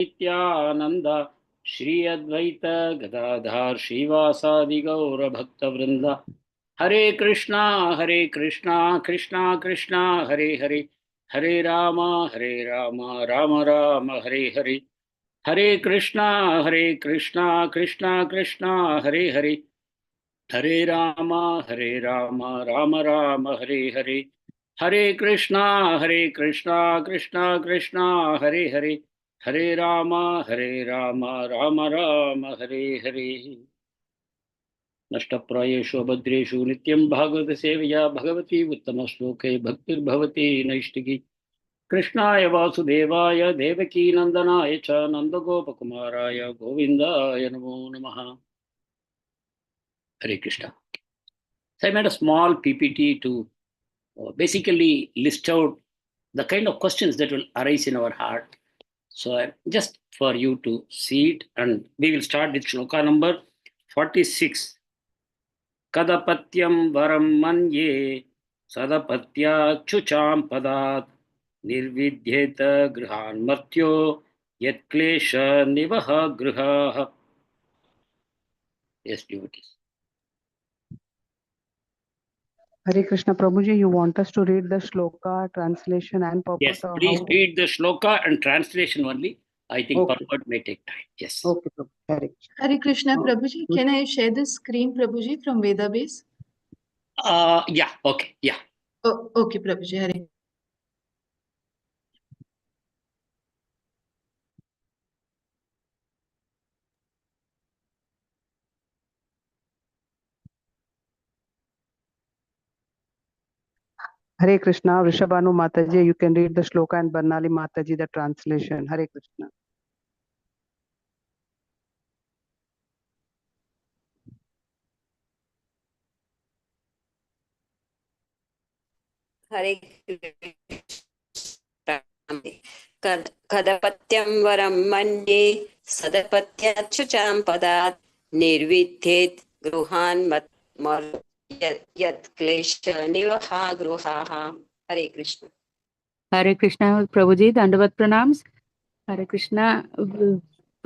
नित्यानंद श्री अद्वैत गदाधर श्रीवासादि गौर भक्त वृंद हरे कृष्णा कृष्णा कृष्णा हरे हरे हरे राम राम राम हरे हरे हरे कृष्णा कृष्णा कृष्णा हरे हरे हरे राम राम राम हरे हरे हरे कृष्णा कृष्णा कृष्णा हरे हरे हरे राम राम राम हरे हरे नष्टप्रायेषु अभद्रेषु नित्यं भागवत सेवया भगवती उत्तम श्लोके भक्तिर्भवती नैष्टिकी कृष्णाय वासुदेवाय देवकी नंदनाय च नंदगोपकुमाराय गोविंदाय नमो नमः हरे Krishna. So I made a small PPT to basically list out the kind of questions that will arise in our heart. So just for you to see it, and we will start with shloka number 46. Kadapatyam varam manye sadapatya chucham padat nirvidhyeta grihan martyo yat klesha nivaha griha. Yes, devotees. Hare Krishna Prabhuji, you want us to read the shloka, translation and purport? Yes, please read the shloka and translation only. I think purport may take time. Yes. Okay, Prabhuji. Hare Krishna Prabhuji. Can I share the screen, Prabhuji, from Vedabase? Yeah, okay, yeah. Oh, okay, Prabhuji. Hare. Hare Krishna, Vrishabhanu Mataji, you can read the shloka and Barnali Mataji, the translation. Hare Krishna. हरे कदपत्यं वरं मन्ये सदपत्याच्युचां पदात् निर्विद्येत् गृहान् यत् क्लेश निवहा गृहाः. हरे Krishna. Hare Krishna, Prabhuji, Dandavat Pranams. Hare Krishna,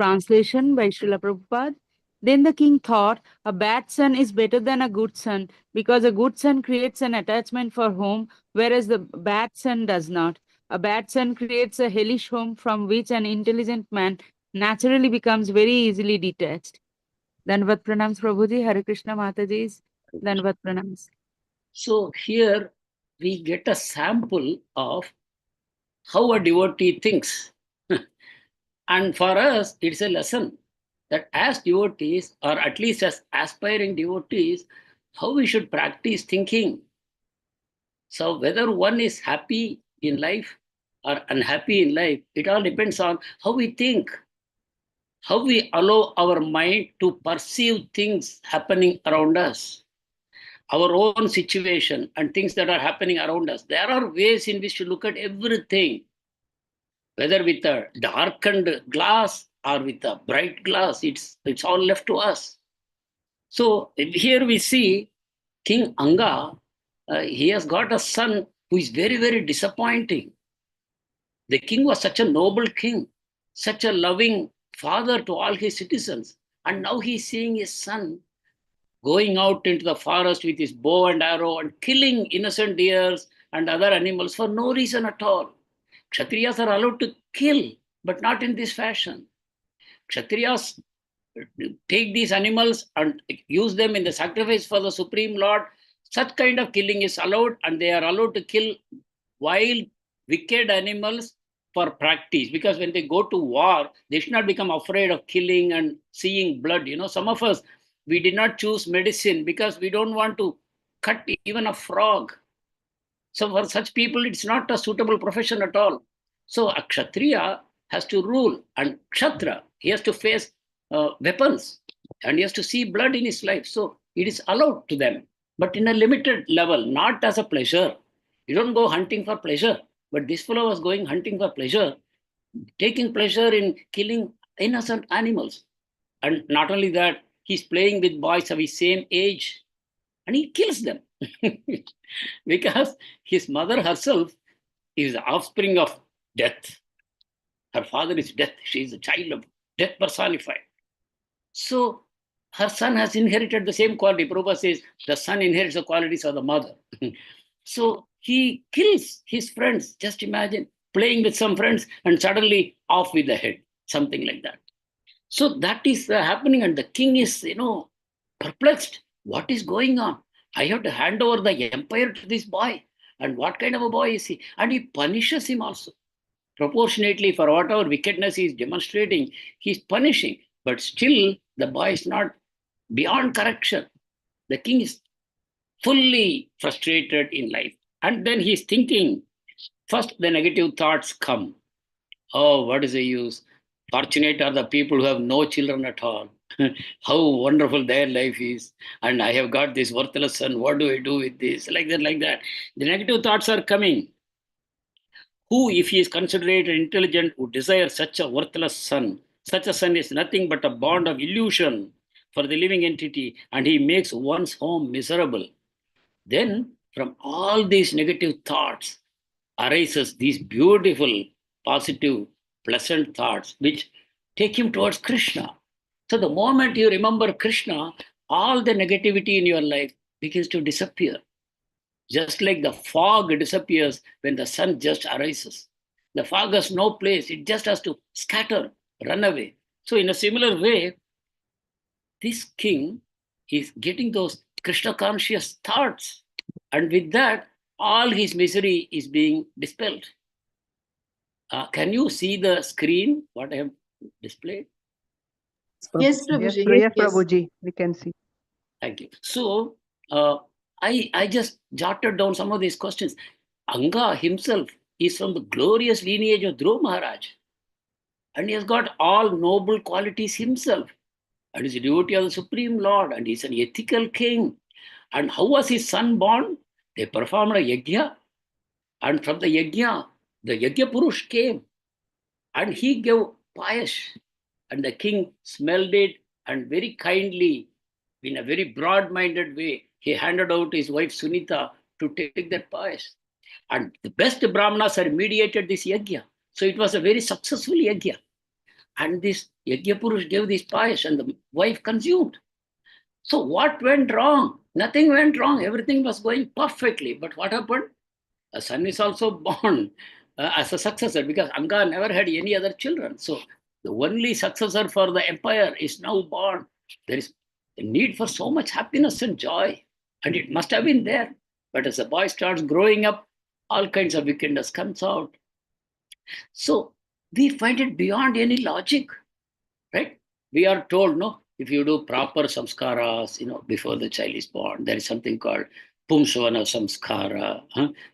translation by Srila Prabhupada. Then the king thought, a bad son is better than a good son, because a good son creates an attachment for home, whereas the bad son does not. A bad son creates a hellish home from which an intelligent man naturally becomes very easily detached. Dandavat Pranams, Prabhuji. Hare Krishna, Mataji's. Dandavat Pranams. So here we get a sample of how a devotee thinks. And for us, it's a lesson that as devotees, or at least as aspiring devotees, how we should practice thinking. So whether one is happy in life or unhappy in life, it all depends on how we think, how we allow our mind to perceive things happening around us, our own situation and things that are happening around us. There are ways in which to look at everything, whether with a darkened glass or with a bright glass. It's all left to us. So here we see King Anga. He has got a son who is very, very disappointing. The king was such a noble king, such a loving father to all his citizens. And now he's seeing his son going out into the forest with his bow and arrow and killing innocent deers and other animals for no reason at all. Kshatriyas are allowed to kill, but not in this fashion. Kshatriyas take these animals and use them in the sacrifice for the Supreme Lord. Such kind of killing is allowed, and they are allowed to kill wild, wicked animals for practice. Because when they go to war, they should not become afraid of killing and seeing blood. You know, some of us, we did not choose medicine because we don't want to cut even a frog. So for such people, it's not a suitable profession at all. So a Kshatriya has to rule, and Kshatra, he has to face weapons, and he has to see blood in his life. So it is allowed to them, but in a limited level, not as a pleasure. You don't go hunting for pleasure, but this fellow was going hunting for pleasure, taking pleasure in killing innocent animals. And not only that, he's playing with boys of his same age, and he kills them. Because his mother herself is the offspring of death. Her father is death. She is a child of death personified. So her son has inherited the same quality. Prabhupada says the son inherits the qualities of the mother. So he kills his friends. Just imagine playing with some friends and suddenly off with the head, something like that. So that is happening, and the king is, perplexed. What is going on? I have to hand over the empire to this boy. And what kind of a boy is he? And he punishes him also. Proportionately, for whatever wickedness he is demonstrating, he is punishing. But still, the boy is not beyond correction. The king is fully frustrated in life. And then he's thinking, first the negative thoughts come. Oh, what is the use? Fortunate are the people who have no children at all. How wonderful their life is. And I have got this worthless son. What do I do with this? Like that, like that. The negative thoughts are coming. Who, if he is considerate and intelligent, would desire such a worthless son? Such a son is nothing but a bond of illusion for the living entity, and he makes one's home miserable. Then, from all these negative thoughts, arises these beautiful, positive, pleasant thoughts which take him towards Krishna. So the moment you remember Krishna, all the negativity in your life begins to disappear. Just like the fog disappears when the sun just arises. The fog has no place, it just has to scatter, run away. So, in a similar way, this king is getting those Krishna conscious thoughts, and with that, all his misery is being dispelled. Can you see the screen, what I have displayed? Yes, Yes, Prabhuji. yes, Yes. Prabhuji, we can see. Thank you. So, I just jotted down some of these questions. Anga himself is from the glorious lineage of Dhruva Maharaj, and he has got all noble qualities himself, and is a devotee of the Supreme Lord, and he's an ethical king. And how was his son born? They performed a yajna, and from the yajna Purush came, and he gave payas, and the king smelled it, and very kindly, in a very broad-minded way, he handed out his wife Sunita to take that payas. And the best Brahmanas had mediated this yajna. So it was a very successful yajna. And this yajna Purush gave this payas, and the wife consumed. So what went wrong? Nothing went wrong. Everything was going perfectly. But what happened? A son is also born as a successor, because Anga never had any other children. So the only successor for the empire is now born. There is a need for so much happiness and joy, and it must have been there. But as the boy starts growing up, all kinds of wickedness comes out. So we find it beyond any logic, right? We are told, no, if you do proper samskaras, before the child is born, there is something called Pumsavana samskara.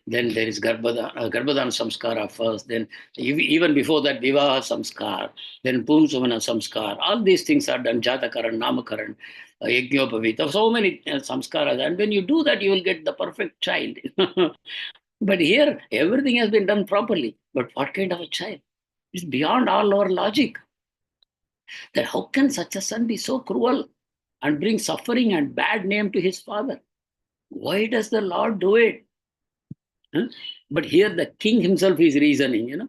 Then there is Garbhadana samskara first. Then even before that, Vivaha samskar. Then Pumsavana samskar. All these things are done. Jatakaran, Namakaran, Yajnopavita. So many samskaras. And when you do that, you will get the perfect child. But here, everything has been done properly. But what kind of a child? It's beyond all our logic. That how can such a son be so cruel and bring suffering and bad name to his father? Why does the Lord do it? But here the king himself is reasoning,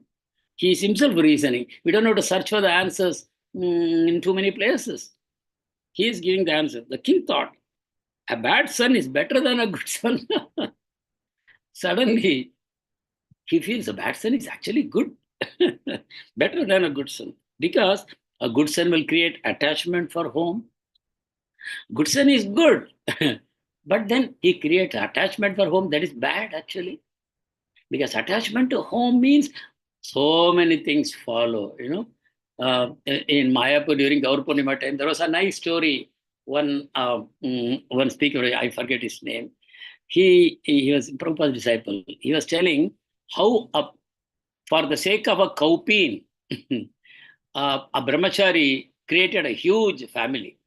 He is himself reasoning. We don't have to search for the answers in too many places. He is giving the answer. The king thought, a bad son is better than a good son. Suddenly, he feels a bad son is actually good, better than a good son. Because a good son will create attachment for home. Good son is good. But then he creates attachment for home. That is bad, actually. Because attachment to home means so many things follow, In Mayapur during the Gaur Purnima time, there was a nice story. One speaker, I forget his name, he was a Prabhupada's disciple. He was telling how, for the sake of a kaupin, a brahmachari created a huge family.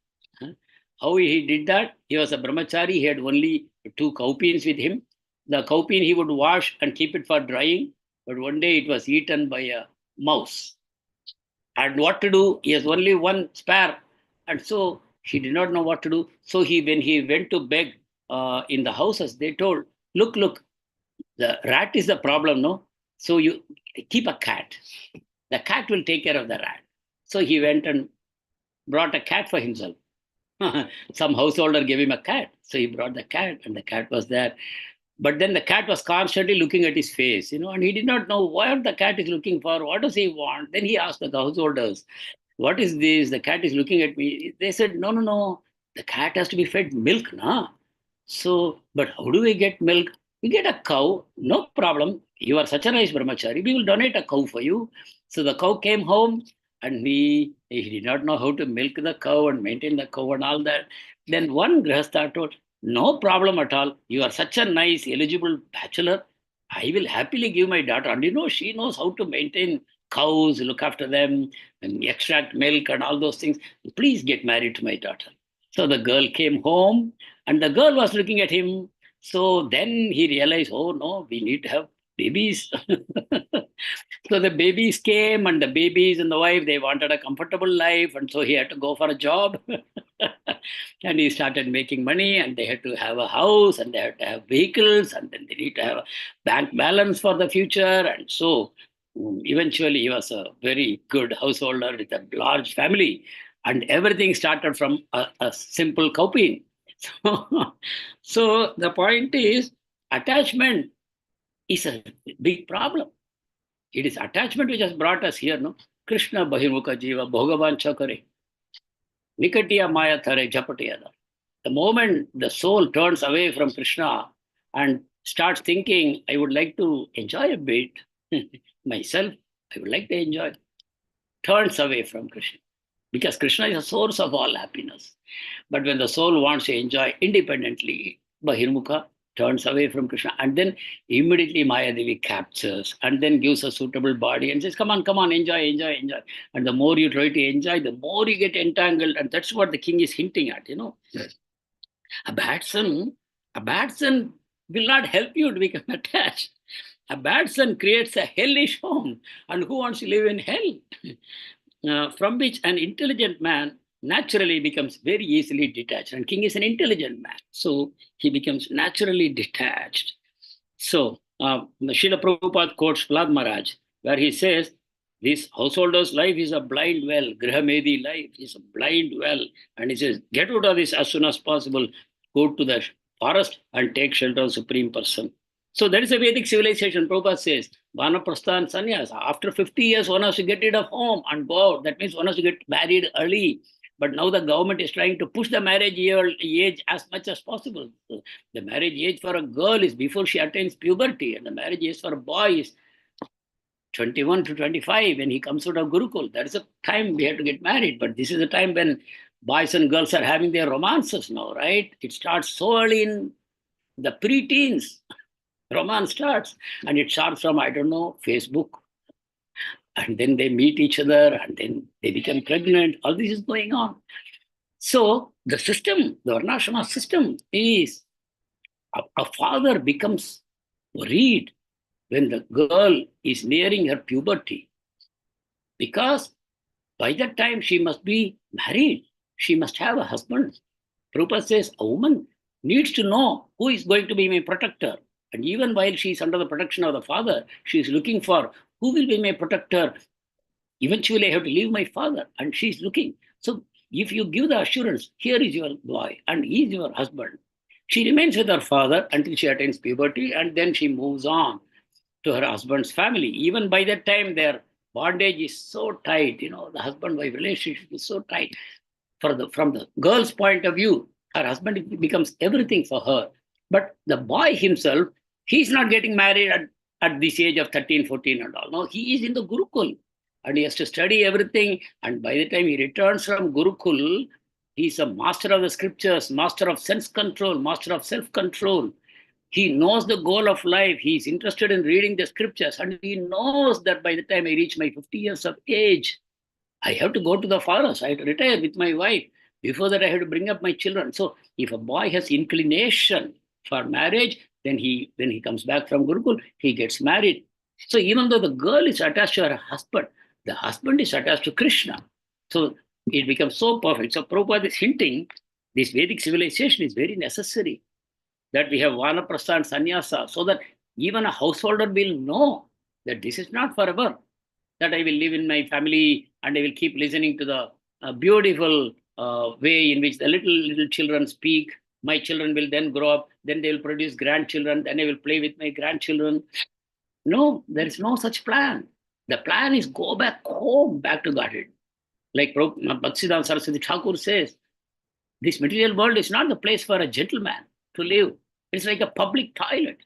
How he did that? He was a brahmachari. He had only 2 kaupins with him. The kaupin he would wash and keep it for drying. But one day it was eaten by a mouse. And what to do? He has only 1 spare. And so he did not know what to do. So when he went to beg in the houses, they told, look, the rat is the problem, no? So you keep a cat. The cat will take care of the rat. So he went and brought a cat for himself. Some householder gave him a cat. So he brought the cat, and the cat was there. But then the cat was constantly looking at his face, and he did not know what the cat is looking for. What does he want? Then he asked the householders, what is this? The cat is looking at me. They said, no, no, no. The cat has to be fed milk, na? So, but how do we get milk? We get a cow, no problem. You are such a nice brahmachari. We will donate a cow for you. So the cow came home, and he did not know how to milk the cow and maintain the cow and all that. Then one grihastha told, no problem at all. You are such a nice, eligible bachelor. I will happily give my daughter. And she knows how to maintain cows, look after them, and extract milk and all those things. Please get married to my daughter. So the girl came home, and the girl was looking at him. So then he realized, oh no, we need to have babies. So the babies came, and the babies and the wife, they wanted a comfortable life. And so he had to go for a job. And he started making money, and they had to have a house, and they had to have vehicles, and then they need to have a bank balance for the future. And so eventually he was a very good householder with a large family. And everything started from a simple cowpea. So the point is, attachment is a big problem. It is attachment which has brought us here, no? Krishna bahirmukha jiva bhogavancha kare. Nikatiya maya thare japatiyada. The moment the soul turns away from Krishna and starts thinking, I would like to enjoy a bit myself, I would like to enjoy, turns away from Krishna. Because Krishna is a source of all happiness. But when the soul wants to enjoy independently, bahirmukha turns away from Krishna, and then immediately Maya Devi captures and then gives a suitable body and says, come on, enjoy, enjoy, enjoy. And the more you try to enjoy, the more you get entangled. And that's what the king is hinting at, Yes. A bad son will not help you to become attached. A bad son creates a hellish home. And who wants to live in hell? From which an intelligent man naturally becomes very easily detached. And king is an intelligent man, so he becomes naturally detached. So Srila Prabhupada quotes Prahlad Maharaj, where he says, this householder's life is a blind well, Grihamedi life is a blind well. And he says, get out of this as soon as possible, go to the forest and take shelter of Supreme Person. So that is a Vedic civilization. Prabhupada says, Vanaprastha and sannyas. After 50 years, one has to get rid of home and go out. That means one has to get married early. But now the government is trying to push the marriage age as much as possible. So the marriage age for a girl is before she attains puberty, and the marriage age for a boy is 21 to 25 when he comes out of Gurukul. That is the time we have to get married. But this is the time when boys and girls are having their romances now, right? It starts so early in the pre-teens. Romance starts, and it starts from, Facebook. And then they meet each other, and then they become pregnant. All this is going on. So the system, the Varnashrama system is, a father becomes worried when the girl is nearing her puberty, because by that time she must be married. She must have a husband. Prabhupada says a woman needs to know who is going to be my protector. And even while she is under the protection of the father, she is looking for who will be my protector. Eventually, I have to leave my father, and she is looking. So if you give the assurance, here is your boy, and he is your husband, she remains with her father until she attains puberty, and then she moves on to her husband's family. Even by that time, their bondage is so tight, the husband-wife relationship is so tight. From the girl's point of view, her husband becomes everything for her. But the boy himself, he's not getting married at this age of 13, 14 and all. No, he is in the Gurukul, and he has to study everything. And by the time he returns from Gurukul, he's a master of the scriptures, master of sense control, master of self-control. He knows the goal of life. He's interested in reading the scriptures. And he knows that by the time I reach my 50 years of age, I have to go to the forest. I have to retire with my wife. Before that, I have to bring up my children. So if a boy has inclination for marriage, then when he comes back from Gurukul, he gets married. So even though the girl is attached to her husband, the husband is attached to Krishna. So it becomes so perfect. So Prabhupada is hinting this Vedic civilization is very necessary, that we have Vanaprastha and Sannyasa, so that even a householder will know that this is not forever. that I will live in my family and I will keep listening to the beautiful way in which the little children speak. My children will then grow up, then they will produce grandchildren, then I will play with my grandchildren. No, there is no such plan. The plan is go back home, back to Godhead. Like Bhaktisiddhanta Saraswati Thakur says, this material world is not the place for a gentleman to live. It's like a public toilet.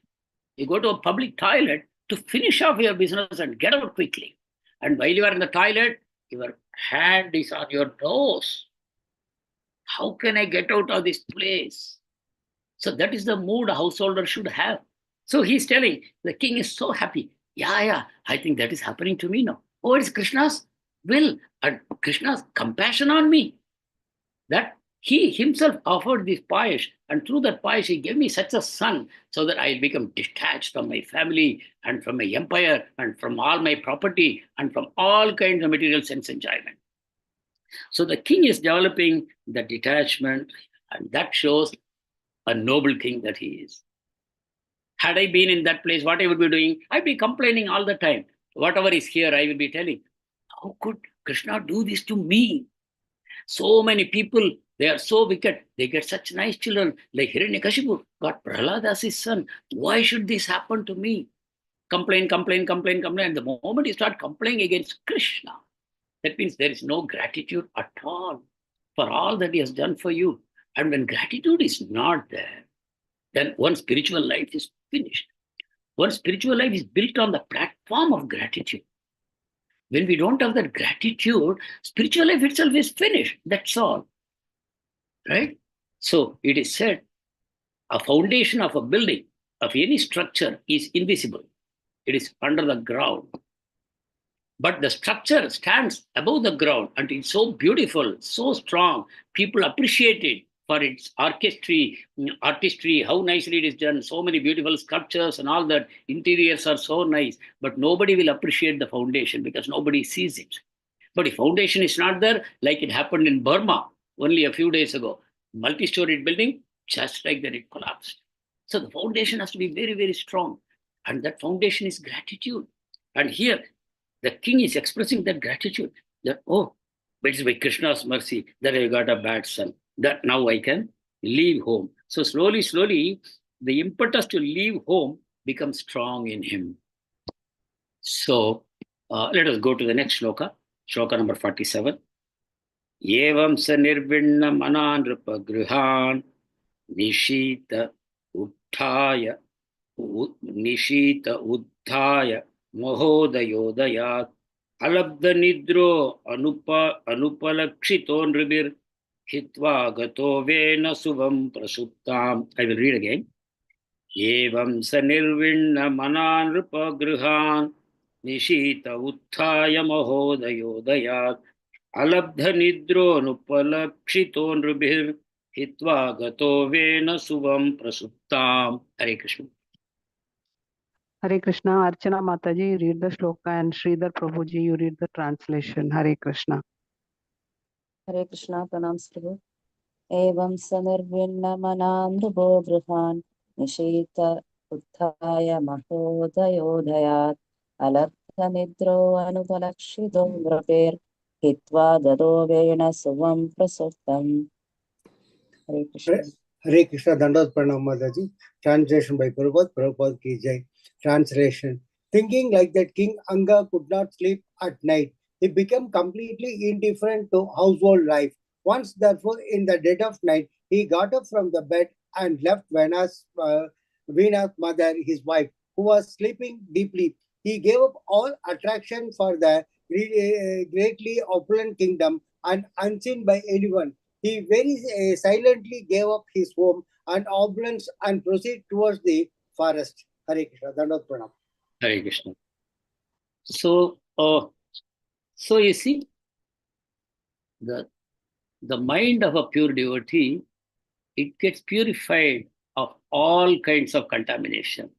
You go to a public toilet to finish off your business and get out quickly. And while you are in the toilet, your hand is on your nose. How can I get out of this place? So that is the mood a householder should have. So he's telling, the king is so happy. Yeah, I think that is happening to me now. Oh, it's Krishna's will and Krishna's compassion on me. That he himself offered this payash, and through that payash, he gave me such a son so that I'll become detached from my family and from my empire and from all my property and from all kinds of material sense enjoyment. So the king is developing the detachment, and that shows a noble king that he is. Had I been in that place, what I would be doing? I'd be complaining all the time. Whatever is here, I will be telling, how could Krishna do this to me? So many people, they are so wicked. They get such nice children, like Hiranyakashipu got Prahlad as his son. Why should this happen to me? Complain. And the moment you start complaining against Krishna, that means there is no gratitude at all for all that he has done for you. And when gratitude is not there, then one's spiritual life is finished. One's spiritual life is built on the platform of gratitude. When we don't have that gratitude, spiritual life itself is finished. That's all. Right? So it is said, a foundation of a building, of any structure, is invisible. It is under the ground. But the structure stands above the ground and it's so beautiful, so strong. People appreciate it for its artistry, how nicely it is done. So many beautiful sculptures and all that. Interiors are so nice, but nobody will appreciate the foundation because nobody sees it. But if foundation is not there, like it happened in Burma only a few days ago, multi-storied building, just like that it collapsed. So the foundation has to be very, very strong. And that foundation is gratitude. And here, the king is expressing that gratitude. That, oh, it is by Krishna's mercy that I got a bad son. That now I can leave home. So slowly, the impetus to leave home becomes strong in him. So let us go to the next shloka. Shloka number 47. Evam sa nirvinna mananrupa grihan nishita uttaya mahodayodayat alabdha nidro anupalakshito nribir hitva gato vena suvam prasuptam. I will read again. Evam sa nirvinna mananrupa grihan nishita uttaya mahodayodayat alabdha nidro anupalakshito nribir hitva gato vena suvam prasuptam. Hare Krishna. Hare Krishna. Archana Mataji, read the shloka, and Sridhar Prabhuji, you read the translation. Hare Krishna. Hare Krishna, pranams Prabhu. Evam sanirvinna manandrubo grihan nishita uttaya mahodayodayat alabdha nidro anupalakshito nrapir hitva dado vena suvam prasuptam. Hare Krishna. Hare Krishna. Dandavat Pranam Mataji. Translation by Prabhupada ki jai. Translation. Thinking like that, King Anga could not sleep at night. He became completely indifferent to household life. Once, therefore, in the dead of night, he got up from the bed and left Vena's mother, his wife, who was sleeping deeply. He gave up all attraction for the greatly opulent kingdom, and unseen by anyone, he very silently gave up his home and opulence and proceeded towards the forest. Hare Krishna. Dandavat Pranam. Hare Krishna. So you see, the mind of a pure devotee, it gets purified of all kinds of contamination.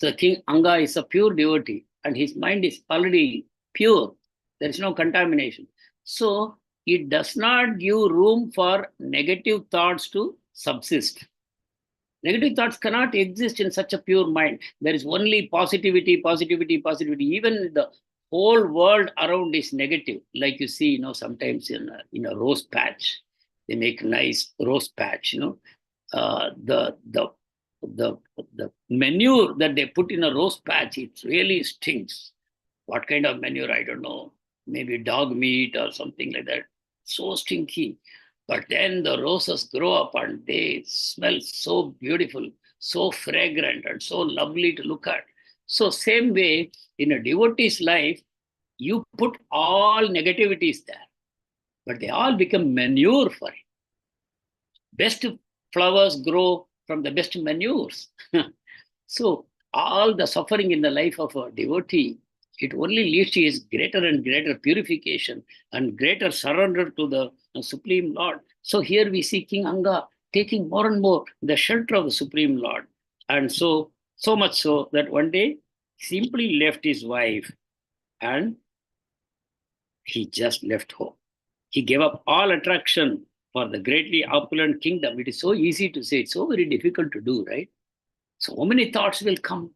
So King Anga is a pure devotee and his mind is already pure. There is no contamination. So it does not give room for negative thoughts to subsist. Negative thoughts cannot exist in such a pure mind. There is only positivity. Even the whole world around is negative. Like you see, sometimes in a rose patch, they make nice rose patch. The manure that they put in a rose patch, it really stinks. What kind of manure? I don't know. Maybe dog meat or something like that. So stinky. But then the roses grow up and they smell so beautiful, so fragrant, and so lovely to look at. So, same way, in a devotee's life, you put all negativities there, but they all become manure for it. Best flowers grow from the best manures. So all the suffering in the life of a devotee, it only leads to his greater and greater purification and greater surrender to the Supreme Lord. So here we see King Anga taking more and more the shelter of the Supreme Lord. And so much so that one day he simply left his wife and he just left home. He gave up all attraction for the greatly opulent kingdom. It is so easy to say, it's so very difficult to do, right? So many thoughts will come.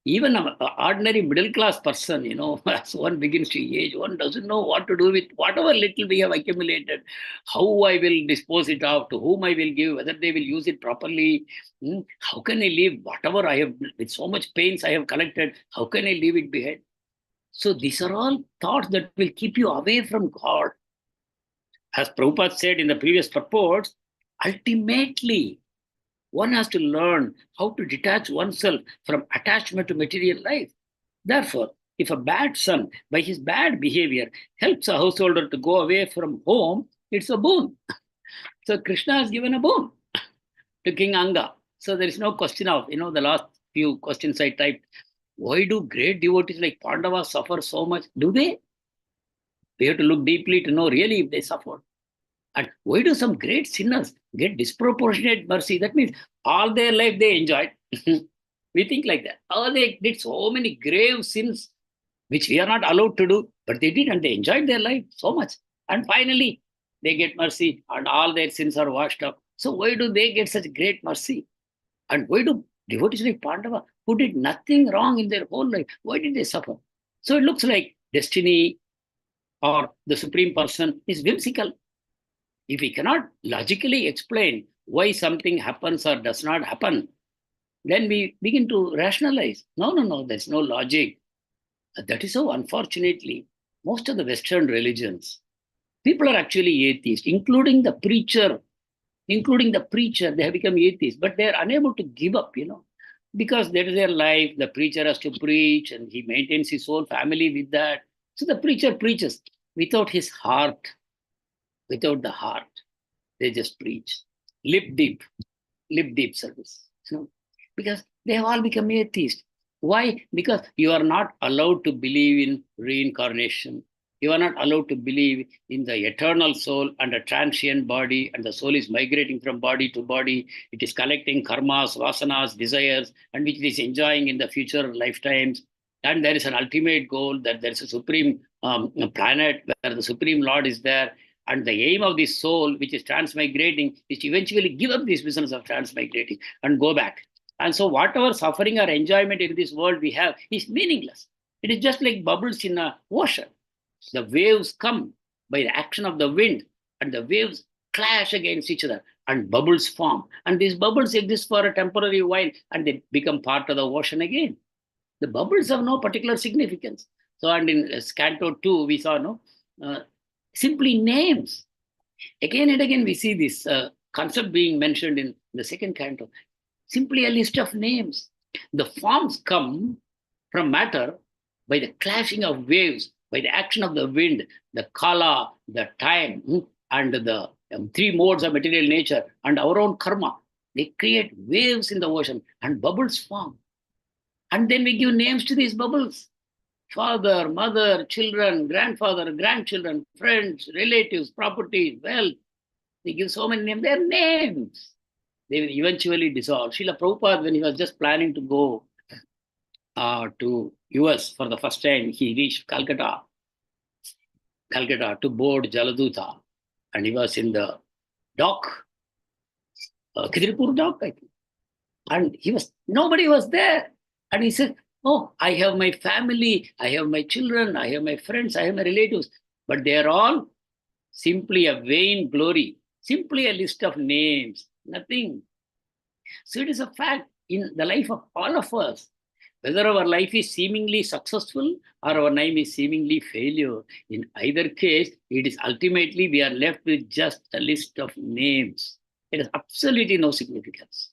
Even an ordinary middle class person, as one begins to age, one doesn't know what to do with whatever little we have accumulated, how I will dispose it out, to whom I will give, whether they will use it properly. How can I leave whatever I have, with so much pains I have collected, how can I leave it behind? So these are all thoughts that will keep you away from God. As Prabhupada said in the previous purports, ultimately, one has to learn how to detach oneself from attachment to material life. Therefore, if a bad son, by his bad behavior, helps a householder to go away from home, it's a boon. So Krishna has given a boon to King Anga. So there is no question of, the last few questions I typed. Why do great devotees like Pandavas suffer so much? Do they? We have to look deeply to know really if they suffered. And why do some great sinners get disproportionate mercy? That means all their life they enjoyed. We think like that. Oh, they did so many grave sins, which we are not allowed to do, but they did and they enjoyed their life so much. And finally, they get mercy and all their sins are washed up. So why do they get such great mercy? And why do devotees like Pandava, who did nothing wrong in their whole life, why did they suffer? So it looks like destiny or the Supreme Person is whimsical. If we cannot logically explain why something happens or does not happen, then we begin to rationalize. No, there's no logic. That is how, unfortunately, most of the Western religions, people are actually atheists, including the preacher. They have become atheists, but they are unable to give up, because that is their life. The preacher has to preach and he maintains his whole family with that. So the preacher preaches without his heart, without the heart. They just preach. Lip deep service. Because they have all become atheists. Why? Because you are not allowed to believe in reincarnation. You are not allowed to believe in the eternal soul and a transient body, and the soul is migrating from body to body. It is collecting karmas, vasanas, desires, and which it is enjoying in the future lifetimes. And there is an ultimate goal that there is a supreme planet where the Supreme Lord is there. And the aim of this soul, which is transmigrating, is to eventually give up this business of transmigrating and go back. And so whatever suffering or enjoyment in this world we have is meaningless. It is just like bubbles in an ocean. The waves come by the action of the wind, and the waves clash against each other, and bubbles form. And these bubbles exist for a temporary while, and they become part of the ocean again. The bubbles have no particular significance. So, and in Canto 2, we saw simply names. Again and again, we see this concept being mentioned in the second canto. Simply a list of names. The forms come from matter by the clashing of waves, by the action of the wind, the kala, the time, and the three modes of material nature, and our own karma. They create waves in the ocean, and bubbles form. And then we give names to these bubbles. Father, mother, children, grandfather, grandchildren, friends, relatives, properties, wealth. They give so many names. They're names. They will eventually dissolve. Srila Prabhupada, when he was just planning to go to US for the first time, he reached Calcutta to board Jaladuta. And he was in the dock, Khidripur dock, I think. And nobody was there. And he said, Oh, I have my family, I have my children, I have my friends, I have my relatives. But they are all simply a vain glory, simply a list of names, nothing. So it is a fact in the life of all of us. Whether our life is seemingly successful or our name is seemingly failure, in either case, it is ultimately we are left with just a list of names. It has absolutely no significance.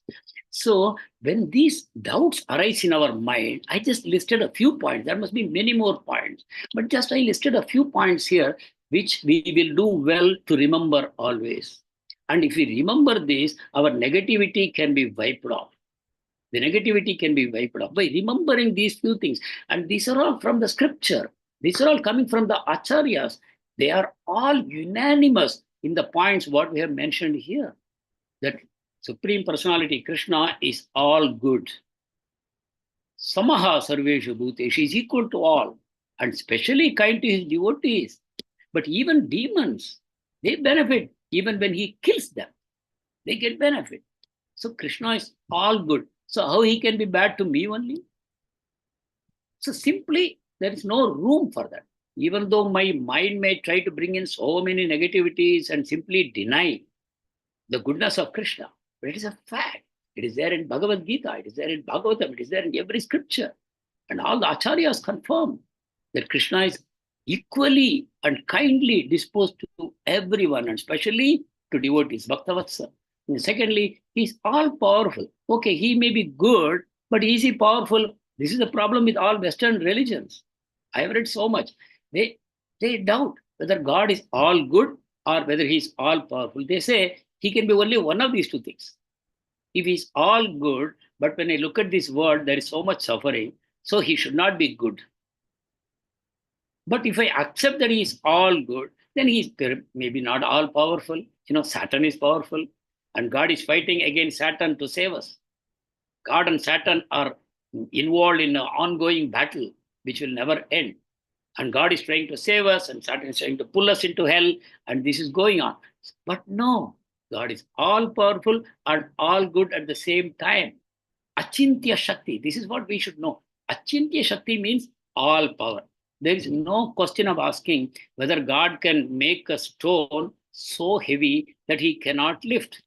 So when these doubts arise in our mind, I just listed a few points. There must be many more points, but just I listed a few points here, which we will do well to remember always. And if we remember this, our negativity can be wiped off. The negativity can be wiped off by remembering these few things. And these are all from the scripture. These are all coming from the acharyas. They are all unanimous in the points what we have mentioned here. That Supreme Personality, Krishna, is all good. Samaha Sarveshu Bhuteshu is equal to all, and specially kind to his devotees. But even demons, they benefit even when he kills them. They get benefit. So Krishna is all good. So how he can be bad to me only? So simply there is no room for that. Even though my mind may try to bring in so many negativities and simply deny the goodness of Krishna, but it is a fact. It is there in Bhagavad Gita, it is there in Bhagavatam, it is there in every scripture. And all the acharyas confirm that Krishna is equally and kindly disposed to everyone, and especially to devotees, Bhaktavatsa. And secondly, he's all powerful. Okay, he may be good, but is he powerful? This is the problem with all Western religions. I have read so much. They doubt whether God is all good or whether he's all powerful. They say he can be only one of these two things. If he's all good, but when I look at this world, there is so much suffering, so he should not be good. But if I accept that he is all good, then he is maybe not all powerful. You know, Saturn is powerful, and God is fighting against Saturn to save us. God and Saturn are involved in an ongoing battle which will never end. And God is trying to save us, and Satan is trying to pull us into hell, and this is going on. But no, God is all powerful and all good at the same time. Achintya Shakti, this is what we should know. Achintya Shakti means all power. There is no question of asking whether God can make a stone so heavy that he cannot lift.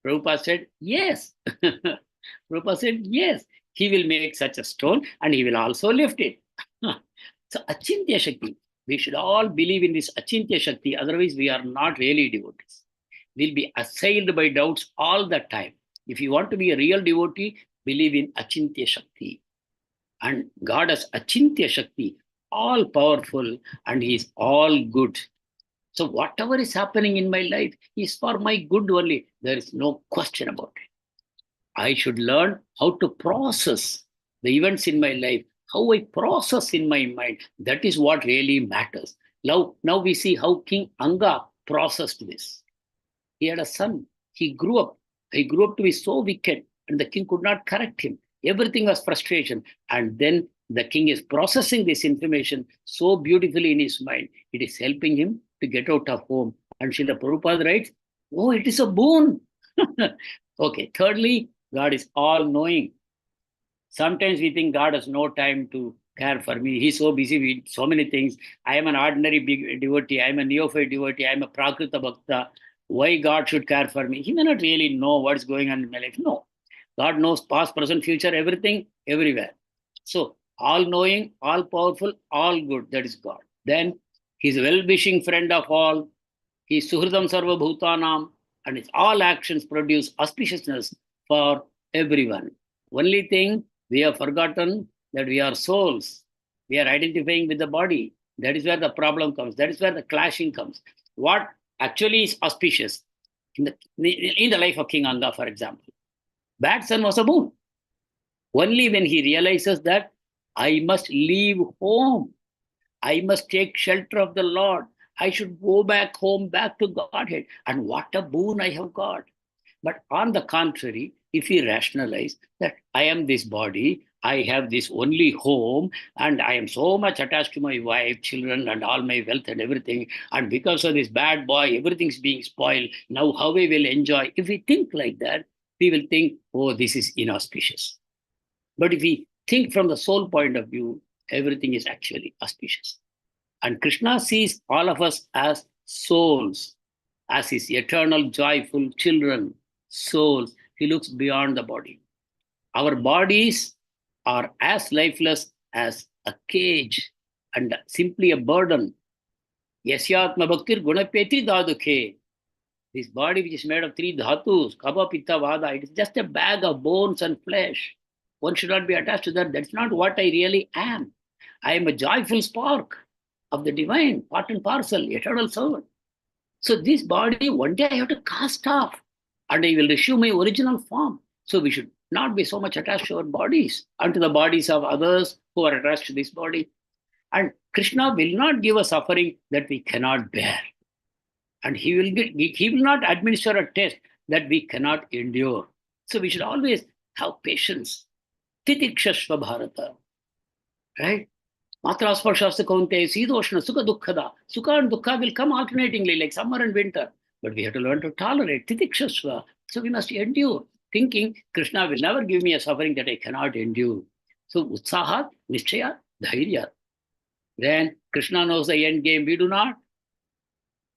Prabhupada said, yes. Prabhupada said, yes, he will make such a stone and he will also lift it. So Achintya Shakti, we should all believe in this Achintya Shakti, otherwise we are not really devotees. We'll be assailed by doubts all the time. If you want to be a real devotee, believe in Achintya Shakti. And God has Achintya Shakti, all powerful, and he is all good. So whatever is happening in my life is for my good only. There is no question about it. I should learn how to process the events in my life, how I process in my mind. That is what really matters. Now we see how King Anga processed this. He had a son. He grew up. He grew up to be so wicked, and the king could not correct him. Everything was frustration. And then the king is processing this information so beautifully in his mind. It is helping him to get out of home. And Srila Prabhupada writes, oh, it is a boon. Okay, thirdly, God is all-knowing. Sometimes we think God has no time to care for me. He's so busy with so many things. I am an ordinary big devotee. I am a neophyte devotee. I am a prakrita bhakta. Why God should care for me? He may not really know what's going on in my life. No. God knows past, present, future, everything, everywhere. So, all-knowing, all-powerful, all good. That is God. Then, He's a well-wishing friend of all. He's Suhridam Sarva Bhutanam. And his all actions produce auspiciousness for everyone. Only thing, we have forgotten that we are souls. We are identifying with the body. That is where the problem comes. That is where the clashing comes. What actually is auspicious in the life of King Anga, for example? Bad son was a boon. Only when he realizes that I must leave home, I must take shelter of the Lord, I should go back home, back to Godhead. And what a boon I have got. But on the contrary, if we rationalize that I am this body, I have this only home, and I am so much attached to my wife, children, and all my wealth and everything, and because of this bad boy, everything's being spoiled. Now, how we will enjoy? If we think like that, we will think, oh, this is inauspicious. But if we think from the soul point of view, everything is actually auspicious. And Krishna sees all of us as souls, as his eternal, joyful children, souls. He looks beyond the body. Our bodies are as lifeless as a cage and simply a burden. Yasyatma bhaktir gunapeti dadukhe. This body, which is made of three dhatus, kaba, pitta, vada, it is just a bag of bones and flesh. One should not be attached to that. That's not what I really am. I am a joyful spark of the divine, part and parcel, eternal servant. So this body, one day I have to cast off and I will resume my original form. So we should not be so much attached to our bodies and to the bodies of others who are attached to this body. And Krishna will not give a suffering that we cannot bear. And he will not administer a test that we cannot endure. So we should always have patience. Titikshashva Bharata. Right? Matra Sparshasya Kaunteya, Sidoshna, Sukha Dukkhada. Sukha and Dukkha will come alternatingly like summer and winter. But we have to learn to tolerate. Titikshashva. So we must endure, thinking Krishna will never give me a suffering that I cannot endure. So Utsahat, Nishchaya, Dhairya. Then Krishna knows the end game. We do not.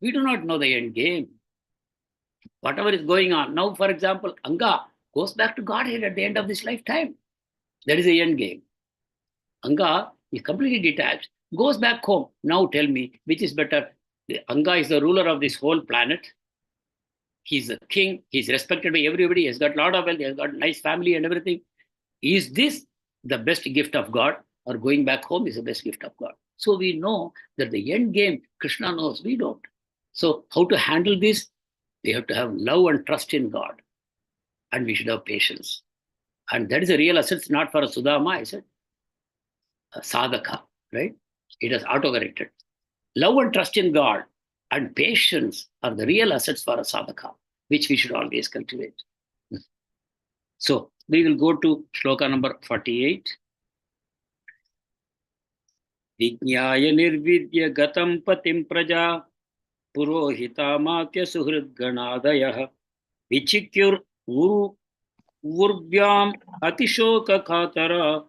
We do not know the end game. Whatever is going on. Now, for example, Anga goes back to Godhead at the end of this lifetime. That is the end game. Anga is completely detached, goes back home. Now tell me, which is better? Anga is the ruler of this whole planet. He's a king. He's respected by everybody. He has got a lot of wealth. He has got a nice family and everything. Is this the best gift of God? Or going back home is the best gift of God? So we know that the end game, Krishna knows, we don't. So how to handle this? We have to have love and trust in God. And we should have patience. And that is a real asset, not for a Sudama, I said. A sadhaka, right? It is auto-corrected. Love and trust in God and patience are the real assets for a sadhaka, which we should always cultivate. So we will go to shloka number 48. Vijñāya nirvidya gatam patim praja purohita matya suhrid ganadayah vichikyur urvyam atishoka khatara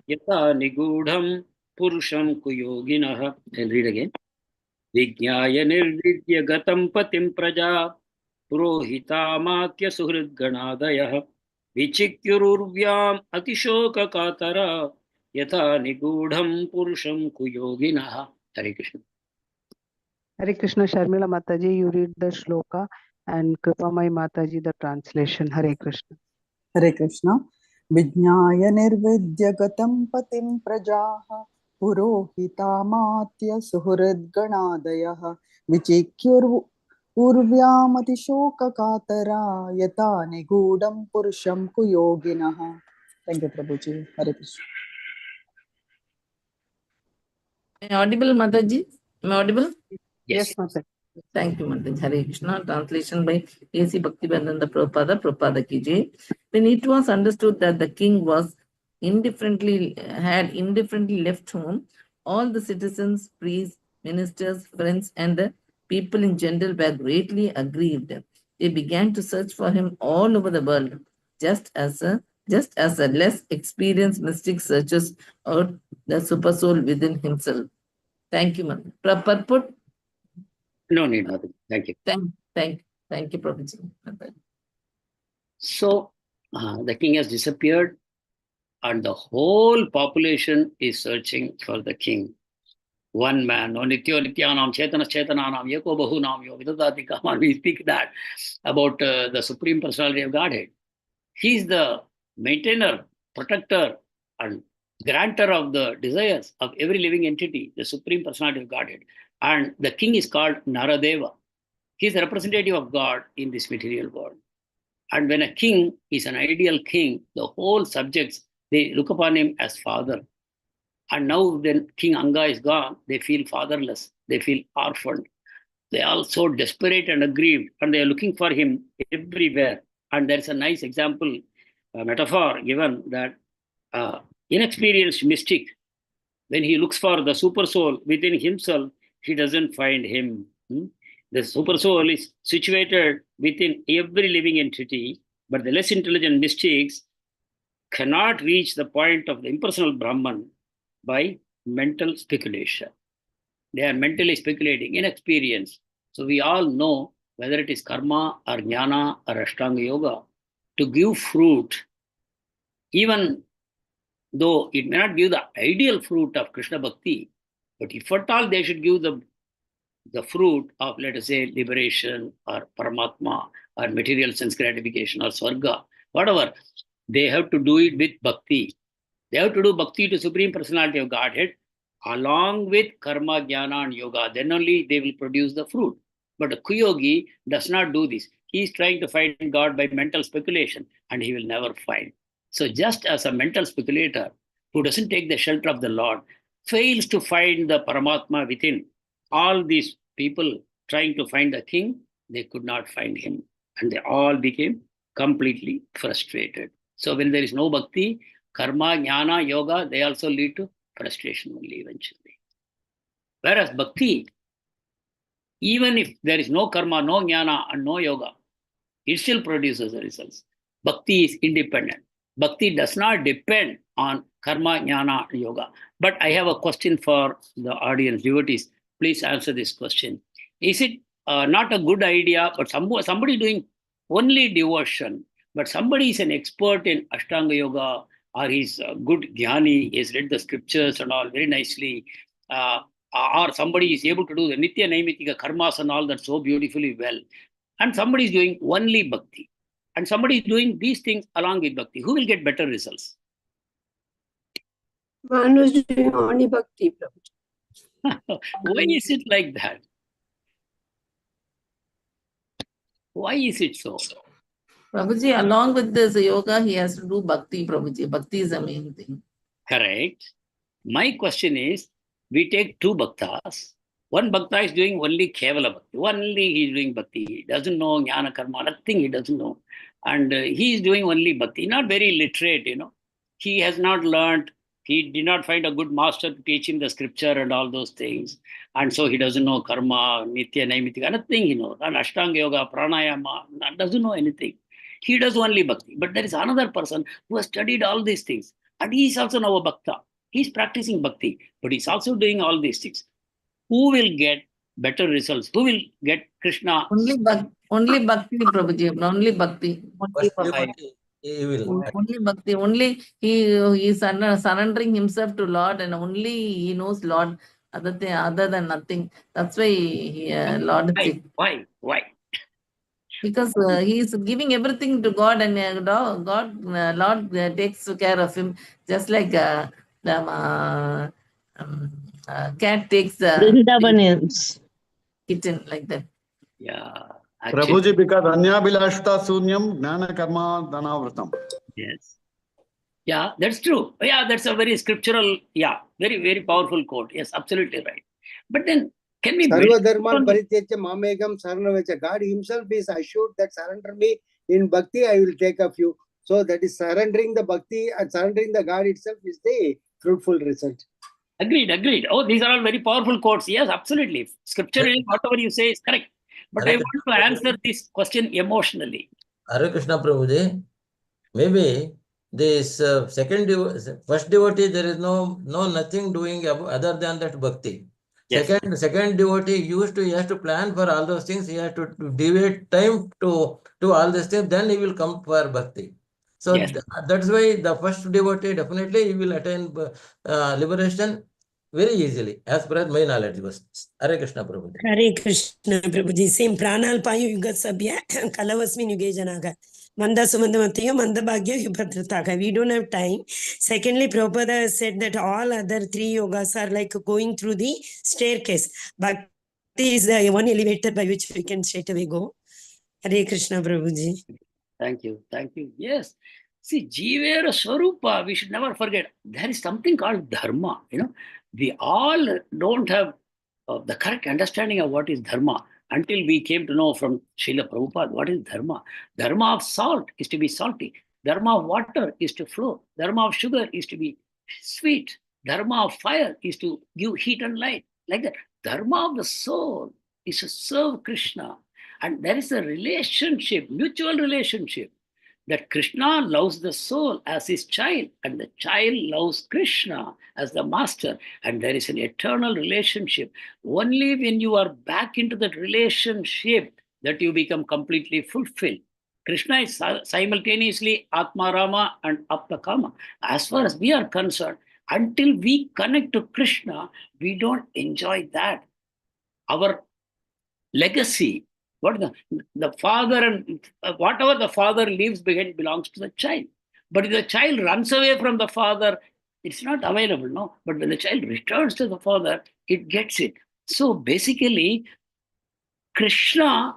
yata nigudham purusham kuyoginah. I'll read again. Vijñāya nirvidya gatam patim praja purohita matya suhrid ganadayah vichikyururvyam atishoka katara yatha nigudham purusham kuyoginah. Hare Krishna. Hare Krishna. Sharmila Mataji, you read the shloka, and Kripamai Mataji the translation. Hare Krishna. Hare Krishna. Vijñāya nirvidya-gatam patim prajaha purohitamatya suhrid-ganadayah vichikyur urvyamatishoka-katara yata nigudam purusham kuyoginah. Thank you, Prabhuji. Hare Krishna. Am I audible, Mataji? Am I audible? Yes, Mataji. Thank you, Mataji. Hare Krishna. Translation by A.C. Bhaktivedanta Prabhupada ki jai. When it was understood that the king had indifferently left home, all the citizens, priests, ministers, friends, and the people in general were greatly aggrieved. They began to search for him all over the world, just as a less experienced mystic searches out the super soul within himself. Thank you, Mataji. Purport? No need, nothing. Thank you. Thank you, Prabhuji. So the king has disappeared and the whole population is searching for the king. One man, O Nityo Nityanam, Chetana Chetananam, Yeko Bahunam, Yo Vidadati Kaman. We speak that about the Supreme Personality of Godhead. He is the maintainer, protector, and grantor of the desires of every living entity, the Supreme Personality of Godhead. And the king is called Naradeva. He is the representative of God in this material world. And when a king is an ideal king, the whole subjects, they look upon him as father. And now when King Anga is gone, they feel fatherless. They feel orphaned. They are all so desperate and aggrieved, and they are looking for him everywhere. And there's a nice example, a metaphor given that inexperienced mystic, when he looks for the super soul within himself, he doesn't find him. The super soul is situated within every living entity, but the less intelligent mystics cannot reach the point of the impersonal Brahman by mental speculation. They are mentally speculating, inexperienced. So we all know whether it is karma or jnana or Ashtanga Yoga, to give fruit, even though it may not give the ideal fruit of Krishna Bhakti, but if at all they should give the fruit of, let us say, liberation or Paramatma or material sense gratification or Swarga, whatever, they have to do it with Bhakti. They have to do Bhakti to Supreme Personality of Godhead along with Karma, Jnana and Yoga. Then only they will produce the fruit. But a Kuyogi does not do this. He is trying to find God by mental speculation and he will never find. So just as a mental speculator who doesn't take the shelter of the Lord fails to find the Paramatma within, all these people trying to find the king, they could not find him. And they all became completely frustrated. So when there is no bhakti, karma, jnana, yoga, they also lead to frustration only eventually. Whereas bhakti, even if there is no karma, no jnana, and no yoga, it still produces the results. Bhakti is independent. Bhakti does not depend on karma, jnana, and yoga. But I have a question for the audience, devotees. Please answer this question. Is it not a good idea, but somebody doing only devotion, but somebody is an expert in Ashtanga Yoga, or he's a good jnani, he has read the scriptures and all very nicely, or somebody is able to do the Nitya Naimitika karmas and all that so beautifully well, and somebody is doing only bhakti, and somebody is doing these things along with bhakti, who will get better results? Man who's doing only bhakti, Prabhuji. Why is it like that? Why is it so? Prabhuji, along with this yoga, he has to do bhakti, Prabhuji. Bhakti is the main thing. Correct. My question is, we take two bhaktas. One bhakta is doing only Kevala Bhakti. Only he is doing bhakti. He doesn't know jnana karma, nothing he doesn't know. And he is doing only bhakti. Not very literate, He has not learned. He did not find a good master to teach him the scripture and all those things. And so he doesn't know karma, nitya, naimitika, nothing he knows. And Ashtanga Yoga, pranayama, doesn't know anything. He does only bhakti. But there is another person who has studied all these things. And he is also now a bhakta. He's practicing bhakti, but he's also doing all these things. Who will get better results? Who will get Krishna? Only bhakti, Prabhuji. Only bhakti. He will. Only bhakti. Only he is surrendering himself to Lord, and only he knows Lord. Other than nothing. That's why Lord is sick. Why? Because he is giving everything to God, and Lord takes care of him, just like the cat takes the kitten, like that. Yeah. Prabhuji, because Anyabhilashta Sunyam Jnana Karma Dhanavratam. Yes. Yeah, that's true. Yeah, that's a very scriptural, very, very powerful quote. Yes, absolutely right. But then, can we... Sarva Dharman Parityaja Mamegam Saranavecha. God himself is assured that surrender me in bhakti, I will take of you. So that is surrendering the bhakti and surrendering the God itself is the fruitful result. Agreed. Oh, these are all very powerful quotes. Yes, absolutely. Scripturally, whatever you say is correct. But I want to answer this question emotionally. Hare Krishna Prabhuji, maybe this first devotee, there is nothing doing other than that bhakti. Yes. Second devotee he has to plan for all those things. He has to devote time to all these things. Then he will come for bhakti. So yes, that's why the first devotee definitely he will attain liberation very easily, as per my knowledge was. Hare Krishna Prabhuji. Hare Krishna Prabhuji. Same pranal payu yuga sabya kalavasmin yuge janaga. Manda sumandamatiya manda bhagya yupatrataga. We don't have time. Secondly, Prabhupada said that all other three yogas are like going through the staircase. Bhakti is the one elevator by which we can straight away go. Hare Krishna Prabhuji. Thank you. Yes. See, Jivera Swarupa, we should never forget, there is something called Dharma. We all don't have the correct understanding of what is Dharma until we came to know from Srila Prabhupada what is Dharma. Dharma of salt is to be salty. Dharma of water is to flow. Dharma of sugar is to be sweet. Dharma of fire is to give heat and light. Like that. Dharma of the soul is to serve Krishna. And there is a relationship, mutual relationship. that Krishna loves the soul as his child, and the child loves Krishna as the master, and there is an eternal relationship. Only when you are back into that relationship that you become completely fulfilled. Krishna is simultaneously Atma Rama and Apta Kama. As far as we are concerned, until we connect to Krishna, we don't enjoy that. Our legacy, what the father and whatever the father leaves behind belongs to the child. But if the child runs away from the father, it's not available, no. But when the child returns to the father, it gets it. So basically, Krishna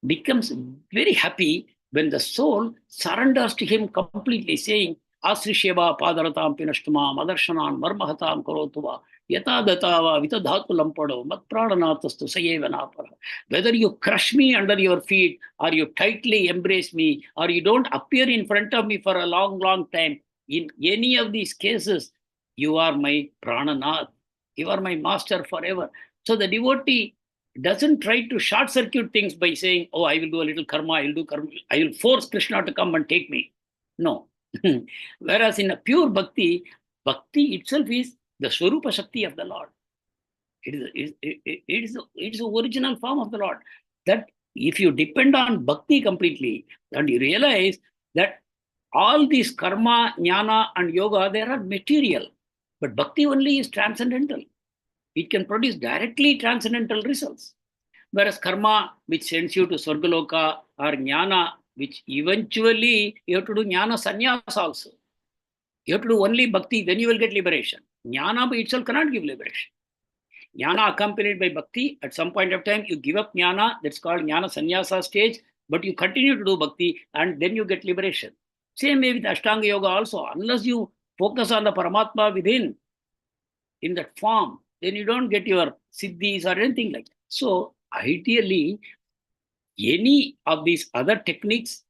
becomes very happy when the soul surrenders to him completely, saying, Asrishyava padaratam pinashtumam adarshanan marmahatam karotuva yata datava vitadhatu lampado matpradanastastu sayevanapara. Whether you crush me under your feet, or you tightly embrace me, or you don't appear in front of me for a long, long time, in any of these cases, you are my prananath. You are my master forever. So the devotee doesn't try to short circuit things by saying, oh, I will do a little karma, I will do karma, I will force Krishna to come and take me. No. Whereas in a pure bhakti, bhakti itself is the Swarupa Shakti of the Lord. It is the original form of the Lord. That if you depend on bhakti completely, and you realize that all these karma, jnana, and yoga, they are material. But bhakti only is transcendental. It can produce directly transcendental results. Whereas karma, which sends you to Swargaloka, or jnana, which eventually you have to do jnana sannyas also. You have to do only bhakti, then you will get liberation. Jnana by itself cannot give liberation. Jnana accompanied by bhakti, at some point of time, you give up jnana, that's called jnana sannyasa stage, but you continue to do bhakti, and then you get liberation. Same way with Ashtanga Yoga also. Unless you focus on the Paramatma within, in that form, then you don't get your siddhis or anything like that. So ideally, any of these other techniques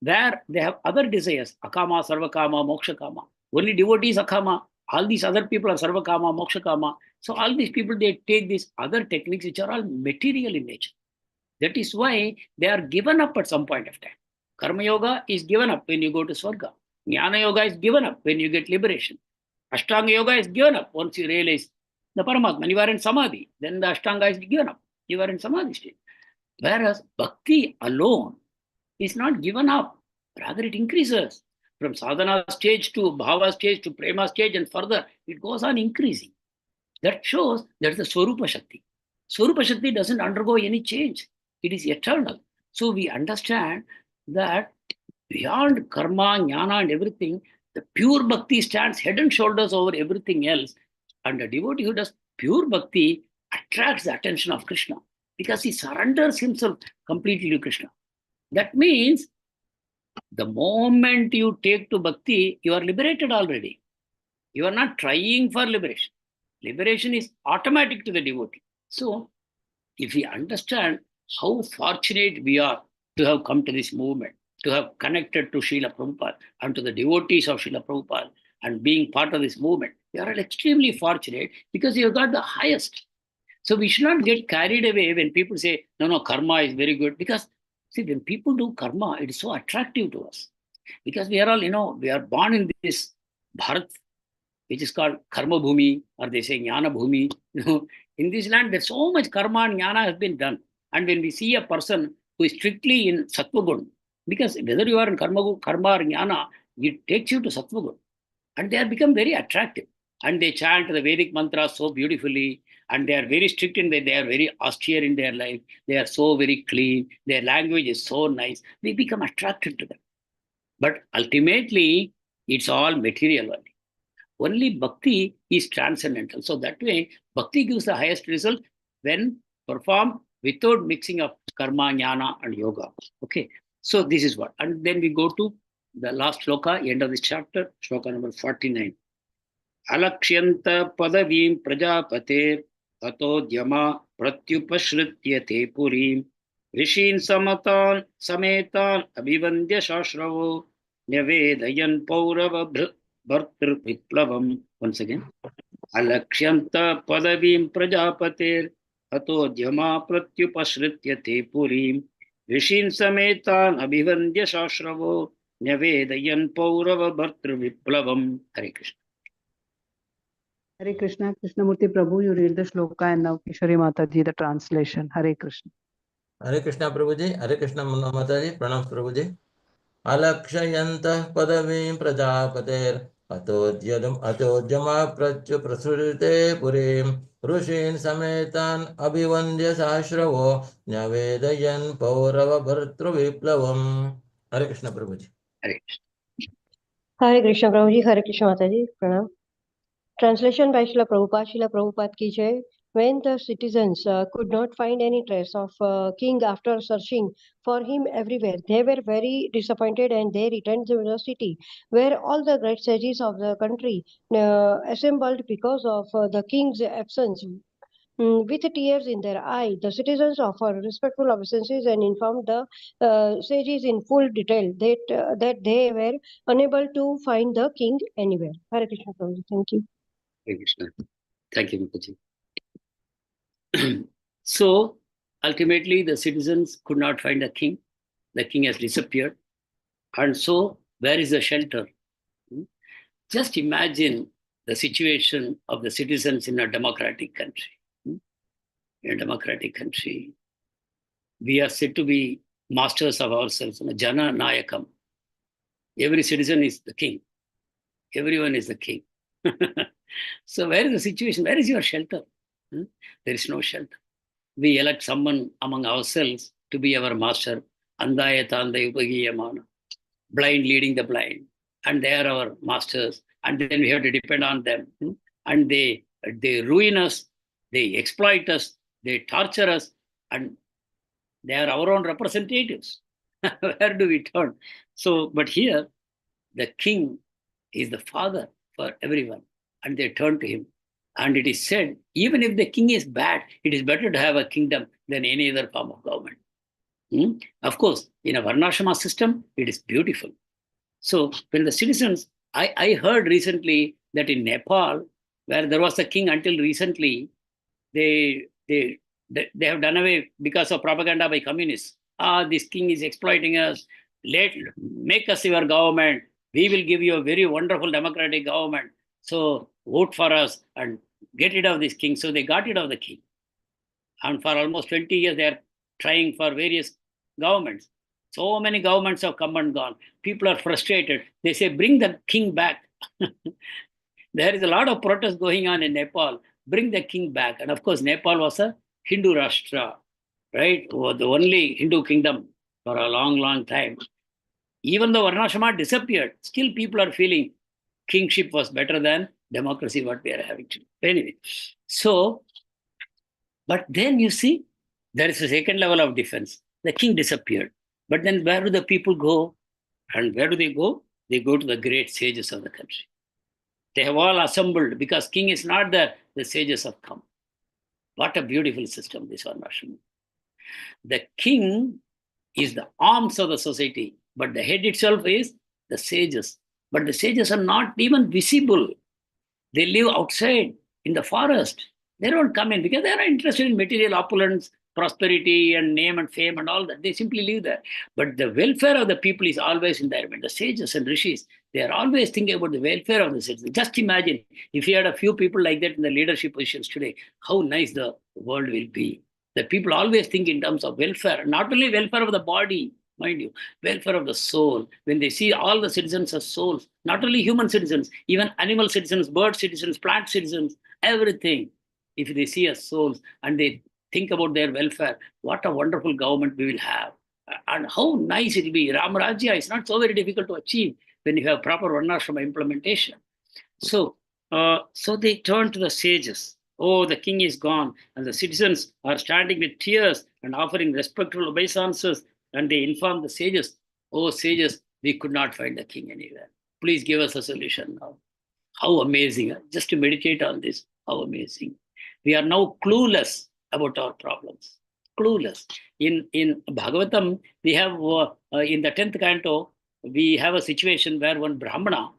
where they have other desires, akama, sarvakama, mokshakama. Only devotees akama. All these other people are sarvakama, mokshakama. So all these people, they take these other techniques which are all material in nature. That is why they are given up at some point of time. Karma yoga is given up when you go to Swarga. Jnana yoga is given up when you get liberation. Ashtanga yoga is given up once you realize the Paramatma. You are in Samadhi, then the Ashtanga is given up. You are in Samadhi state. Whereas Bhakti alone is not given up. Rather, it increases. From sadhana stage to bhava stage to prema stage and further, it goes on increasing. That shows that is the Swarupa Shakti. Swarupa Shakti doesn't undergo any change. It is eternal. So we understand that beyond karma, jnana, and everything, the pure bhakti stands head and shoulders over everything else. And the devotee who does pure bhakti attracts the attention of Krishna because he surrenders himself completely to Krishna. That means the moment you take to bhakti, you are liberated already. You are not trying for liberation. Liberation is automatic to the devotee. So, if we understand how fortunate we are to have come to this movement, to have connected to Srila Prabhupada and to the devotees of Srila Prabhupada and being part of this movement, we are extremely fortunate because you have got the highest. So we should not get carried away when people say, no, karma is very good. Because, see, when people do karma, it is so attractive to us. Because we are all, we are born in this Bharat, which is called Karma Bhumi, or they say Jnana Bhumi. In this land, there's so much karma and jnana has been done. And when we see a person who is strictly in Sattva Gun, because whether you are in karma or jnana, it takes you to Sattva Gun. And they have become very attractive. And they chant the Vedic mantras so beautifully. And they are very strict in that. They are very austere in their life. They are so very clean. Their language is so nice. We become attracted to them. But ultimately, it's all material only. Only bhakti is transcendental. So that way, bhakti gives the highest result when performed without mixing of karma, jnana, and yoga. Okay. So this is what. And then we go to the last shloka, end of this chapter, shloka number 49. Alakshanta padavim prajapate tato dhyama pratyupashrityate purim rishin samatan sametan abhivandya shashravo nyavedayan paurava bhartr viplavam. Once again. Alakshanta padavim prajapater tato dhyama pratyupashrityate purim rishin sametan abhivandya shashravo Nyavedayan Paurava Bhartru Viplavam. Hare Krishna. Hare Krishna. Krishnamurti Prabhu, you read the shloka and now Kishori Mataji, the translation. Hare Krishna. Hare Krishna Prabhuji, Hare Krishna Mataji, Pranam Prabhuji. Alakshayantah padavim prajapater atodjama prasurite purim rushin sametan abhivandya sahasravo nyavedayan paurava bhartru viplavam. Hare Krishna Prabhuji. Hare Krishna. Hare Krishna Prabhuji, Hare Krishna Mataji, Pranam. Translation by Srila Prabhupada ki jai. When the citizens could not find any trace of king after searching for him everywhere, they were very disappointed and they returned to the city where all the great sages of the country assembled because of the king's absence. With tears in their eyes, the citizens offered respectful obeisances and informed the sages in full detail that they were unable to find the king anywhere. Hare Krishna Prabhuji. Thank you. Hare Krishna. Thank you, Mataji. So, ultimately, the citizens could not find the king. The king has disappeared. And so, where is the shelter? Just imagine the situation of the citizens in a democratic country. In a democratic country, we are said to be masters of ourselves. Jana Nayakam. Every citizen is the king. Everyone is the king. So where is the situation? Where is your shelter? There is no shelter. We elect someone among ourselves to be our master. Andayatanda upagiyamana. Blind leading the blind. And they are our masters. And then we have to depend on them. And they ruin us. They exploit us. They torture us. And they are our own representatives. Where do we turn? So, but here, the king is the father for everyone. And they turn to him. And it is said, even if the king is bad, it is better to have a kingdom than any other form of government. Of course, in a Varnashrama system, it is beautiful. So when the citizens, I heard recently that in Nepal, where there was a king until recently, they have done away because of propaganda by communists. This king is exploiting us. Make us your government. We will give you a very wonderful democratic government. So vote for us and get rid of this king. So they got rid of the king. And for almost 20 years, they are trying for various governments. So many governments have come and gone. People are frustrated. They say, bring the king back. There is a lot of protest going on in Nepal. Bring the king back. And of course, Nepal was a Hindu Rashtra, right? The only Hindu kingdom for a long, long time. Even though Varnashrama disappeared, still people are feeling kingship was better than democracy, what we are having today. Anyway, so, but then you see, there is a second level of defense. The king disappeared. But then where do the people go? And where do they go? They go to the great sages of the country. They have all assembled because king is not there. The sages have come. What a beautiful system this Varnashrama. The king is the arms of the society, but the head itself is the sages. But the sages are not even visible. They live outside in the forest. They don't come in because they are not interested in material opulence, prosperity, and name and fame and all that. They simply live there. But the welfare of the people is always in their mind. The sages and rishis, they are always thinking about the welfare of the citizens. Just imagine if you had a few people like that in the leadership positions today, how nice the world will be. The people always think in terms of welfare, not only welfare of the body, mind you, welfare of the soul. When they see all the citizens as souls, not only human citizens, even animal citizens, bird citizens, plant citizens, everything. If they see as souls and they think about their welfare, what a wonderful government we will have. And how nice it will be. Ramarajya is not so very difficult to achieve when you have proper Varnashrama implementation. So they turn to the sages. Oh, the king is gone. And the citizens are standing with tears and offering respectful obeisances. And they inform the sages, oh, sages, we could not find the king anywhere. Please give us a solution now. How amazing. Just to meditate on this, how amazing. We are now clueless about our problems. Clueless. In Bhagavatam, we have, in the 10th canto, we have a situation where one Brahmana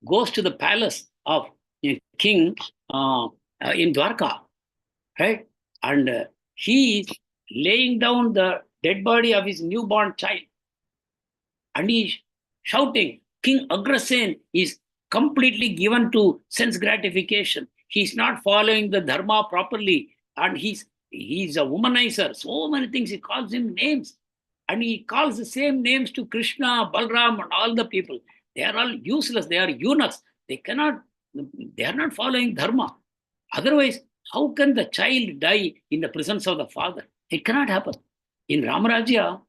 goes to the palace of a king in Dwarka, right? And he is laying down the dead body of his newborn child. And he shouting. King Agrasen is completely given to sense gratification. He's not following the dharma properly, and he's a womanizer. So many things. He calls him names, and he calls the same names to Krishna, Balram, and all the people. They are all useless. They are eunuchs. They are not following dharma. Otherwise, how can the child die in the presence of the father? It cannot happen. In Ramarajya,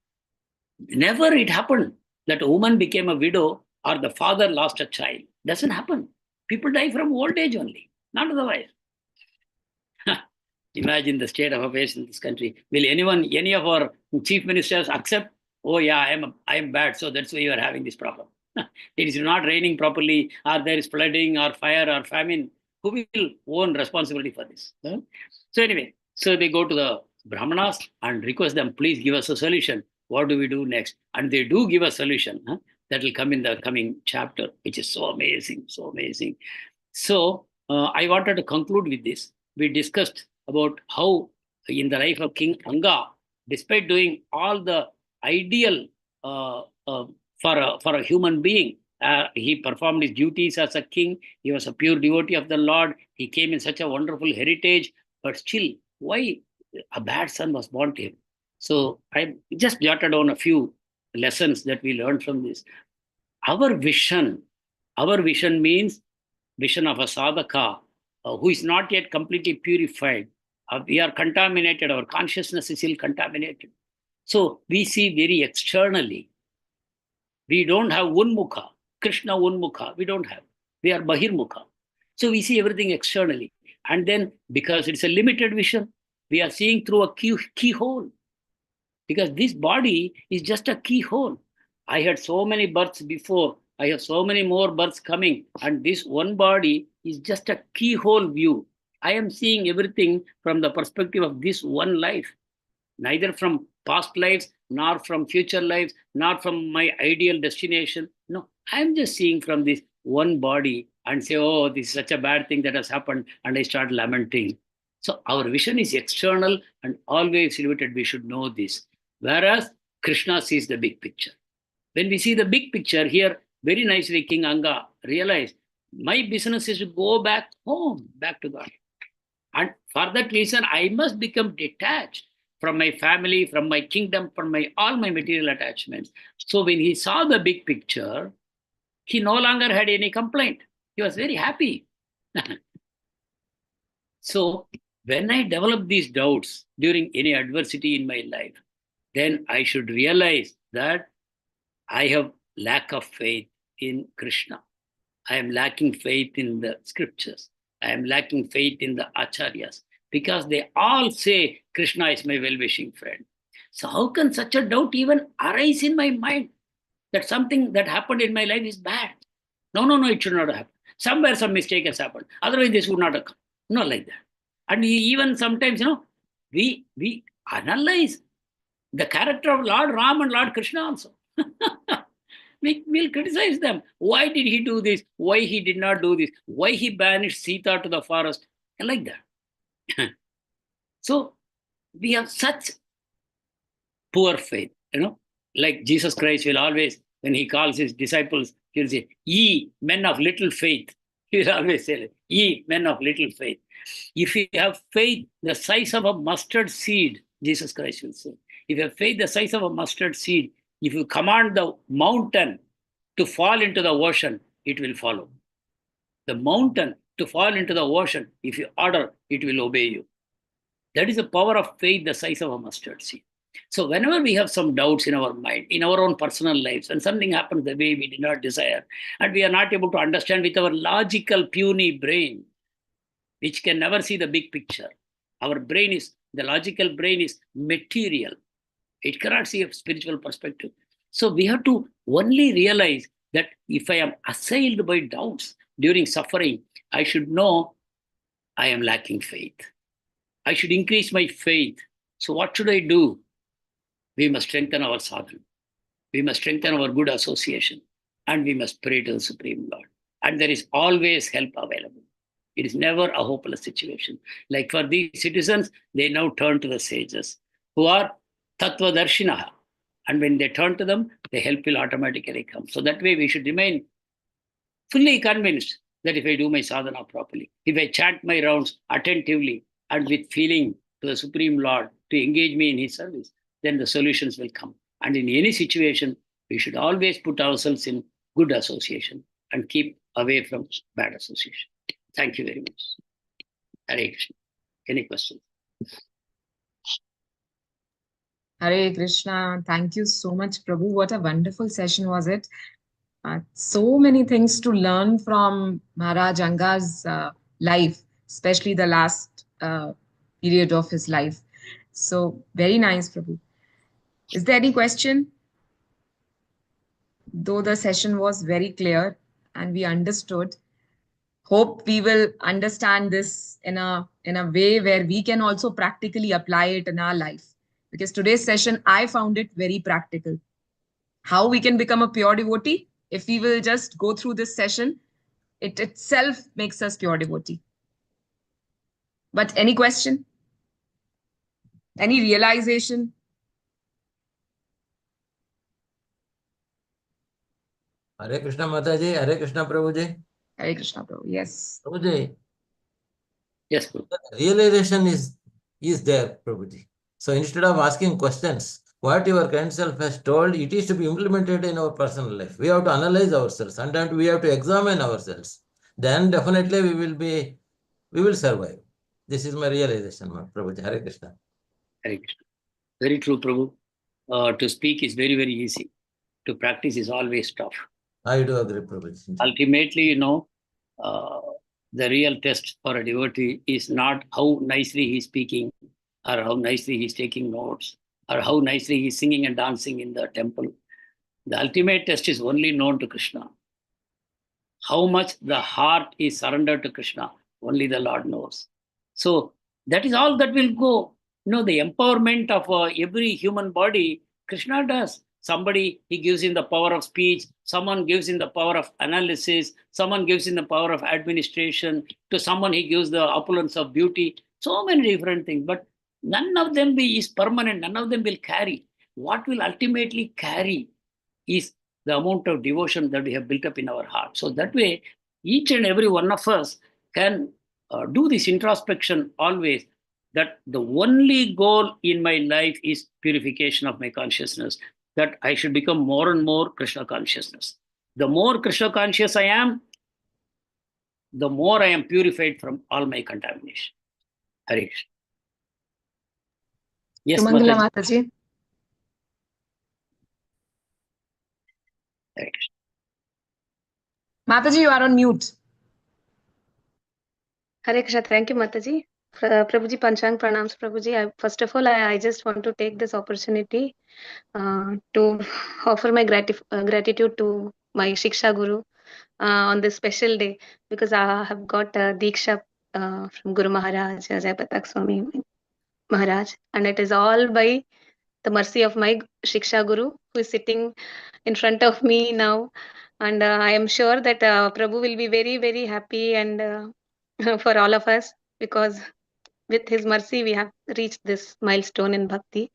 never it happened that a woman became a widow or the father lost a child. Doesn't happen. People die from old age only, not otherwise. Imagine the state of affairs in this country. Will any of our chief ministers accept, oh yeah, I am bad, so that's why you are having this problem? It is not raining properly, or there is flooding or fire or famine. Who will own responsibility for this? So anyway, so they go to the Brahmanas and request them, please give us a solution. What do we do next? And they do give a solution. That will come in the coming chapter, which is so amazing, so amazing. So I wanted to conclude with this. We discussed about how in the life of King Anga, despite doing all the ideal for a human being, he performed his duties as a king. He was a pure devotee of the Lord. He came in such a wonderful heritage, but still, why a bad son was born to him? So I just jotted down a few lessons that we learned from this. Our vision means vision of a sadhaka who is not yet completely purified. We are contaminated. Our consciousness is still contaminated. So we see very externally. We don't have Unmukha, Krishna Unmukha. We don't have. We are Bahirmukha. So we see everything externally. And then because it's a limited vision, we are seeing through a keyhole. Because this body is just a keyhole. I had so many births before. I have so many more births coming. And this one body is just a keyhole view. I am seeing everything from the perspective of this one life. Neither from past lives, nor from future lives, nor from my ideal destination. No, I'm just seeing from this one body and say, oh, this is such a bad thing that has happened. And I start lamenting. So our vision is external and always limited. We should know this. Whereas Krishna sees the big picture. When we see the big picture here, very nicely King Anga realized, my business is to go back home, back to God. And for that reason, I must become detached from my family, from my kingdom, from all my material attachments. So when he saw the big picture, he no longer had any complaint. He was very happy. So when I develop these doubts during any adversity in my life, then I should realize that I have lack of faith in Krishna. I am lacking faith in the scriptures. I am lacking faith in the acharyas, because they all say Krishna is my well-wishing friend. So how can such a doubt even arise in my mind that something that happened in my life is bad? No, it should not have happened. Somewhere some mistake has happened. Otherwise this would not have come. Not like that. And even sometimes, we analyze the character of Lord Ram and Lord Krishna also. We'll criticize them. Why did he do this? Why he did not do this? Why he banished Sita to the forest? And like that. So we have such poor faith, like Jesus Christ will always, when he calls his disciples, he'll say, ye men of little faith. He will always say, ye men of little faith. If you have faith the size of a mustard seed, Jesus Christ will say, if you have faith the size of a mustard seed, if you command the mountain to fall into the ocean, it will follow. The mountain to fall into the ocean, if you order, it will obey you. That is the power of faith the size of a mustard seed. So whenever we have some doubts in our mind, in our own personal lives, and something happens the way we did not desire, and we are not able to understand with our logical, puny brain, which can never see the big picture. The logical brain is material. It cannot see a spiritual perspective. So we have to only realize that if I am assailed by doubts during suffering, I should know I am lacking faith. I should increase my faith. So what should I do? We must strengthen our sadhana. We must strengthen our good association. And we must pray to the Supreme Lord. And there is always help available. It is never a hopeless situation. Like for these citizens, they now turn to the sages who are Tattva Darshinaha. And when they turn to them, the help will automatically come. So that way we should remain fully convinced that if I do my sadhana properly, if I chant my rounds attentively and with feeling to the Supreme Lord to engage me in His service, then the solutions will come. And in any situation, we should always put ourselves in good association and keep away from bad association. Thank you very much. Hare Krishna. Any questions? Hare Krishna. Thank you so much, Prabhu. What a wonderful session was it. So many things to learn from Maharaj Anga's life, especially the last period of his life. So very nice, Prabhu. Is there any question? Though the session was very clear and we understood, hope we will understand this in a way where we can also practically apply it in our life. Because today's session, I found it very practical. How we can become a pure devotee? If we will just go through this session, it itself makes us pure devotee. But any question? Any realization? Hare Krishna Mataji, Hare Krishna Prabhuji. Hare Krishna Prabhu, yes. Prabhuji. Yes, Prabhu. Realization is there, Prabhuji. So instead of asking questions, what your kind self has told, it is to be implemented in our personal life. We have to analyze ourselves and then we have to examine ourselves. Then definitely we will survive. This is my realization, Prabhuji. Hare Krishna. Hare Krishna. Very true, Prabhu. To speak is very, very easy. To practice is always tough. I do agree, Prabhuji. Ultimately, the real test for a devotee is not how nicely he's speaking or how nicely he's taking notes or how nicely he's singing and dancing in the temple. The ultimate test is only known to Krishna. How much the heart is surrendered to Krishna, only the Lord knows. So that is all that will go. The empowerment of every human body, Krishna does. Somebody, he gives him the power of speech. Someone gives him the power of analysis. Someone gives him the power of administration. To someone, he gives the opulence of beauty. So many different things. But none of them is permanent. None of them will carry. What will ultimately carry is the amount of devotion that we have built up in our heart. So that way, each and every one of us can do this introspection always, that the only goal in my life is purification of my consciousness, that I should become more and more Krishna consciousness. The more Krishna conscious I am, the more I am purified from all my contamination. Hare Krishna. Yes, Sumangala Mataji. Mataji. Hare Krishna. Mataji, you are on mute. Hare Krishna. Thank you, Mataji. Prabhuji, Panchang Pranams, Prabhuji. First of all, I just want to take this opportunity to offer my gratitude to my Shiksha Guru on this special day, because I have got Diksha from Guru Maharaj, Jai Patak Swami Maharaj, and it is all by the mercy of my Shiksha Guru, who is sitting in front of me now. And I am sure that Prabhu will be very, very happy and for all of us, because with his mercy we have reached this milestone in bhakti.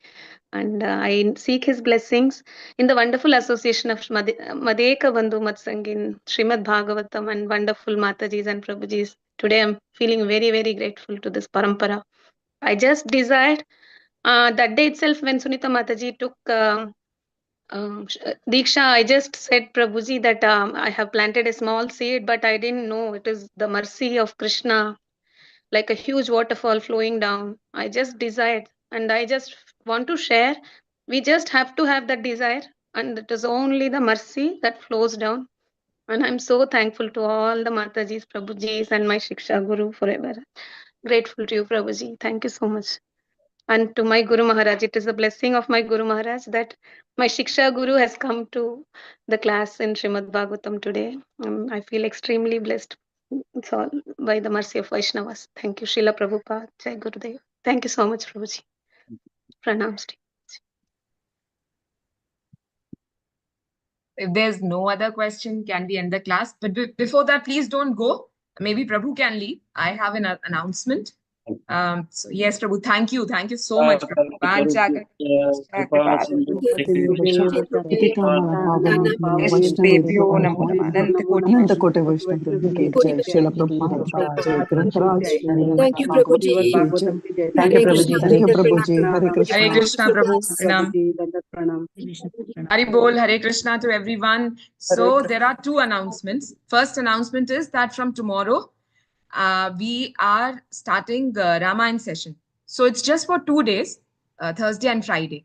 And I seek his blessings in the wonderful association of Madheka Bandhu Matsang in Shrimad Bhagavatam and wonderful Matajis and Prabhujis. Today I'm feeling very, very grateful to this parampara. I just desired that day itself when Sunita Mataji took Diksha, I just said, Prabhuji, that I have planted a small seed, but I didn't know it is the mercy of Krishna, like a huge waterfall flowing down. I just desired, and I just want to share. We just have to have that desire, and it is only the mercy that flows down. And I'm so thankful to all the Matajis, Prabhujis, and my Shiksha Guru forever. Grateful to you, Prabhuji. Thank you so much. And to my Guru Maharaj, it is a blessing of my Guru Maharaj that my Shiksha Guru has come to the class in Shrimad Bhagavatam today. I feel extremely blessed. It's all by the mercy of Vaishnavas. Thank you, Srila Prabhupada. Jai Gurudev. Thank you so much, Prabhuji. Pranams. If there's no other question, can we end the class? But before that, please don't go. Maybe Prabhu can leave. I have an announcement. So yes, Prabhu, thank you so much, Prabhu. वैष्णवेभ्यो नमो नमः अनंत कोटि वैष्णव की जय श्रील प्रभुपाद जय ग्रंथराज Shri Thank you, Prabhuji. Thank you Prabhu ji, thank you Prabhu ji, Hare Krishna Hare Krishna, Prabhu. Pranam. Hari Bol, Hare Krishna to everyone. So there are two announcements. First announcement is that from tomorrow, we are starting Ramayana session. So it's just for 2 days, Thursday and Friday.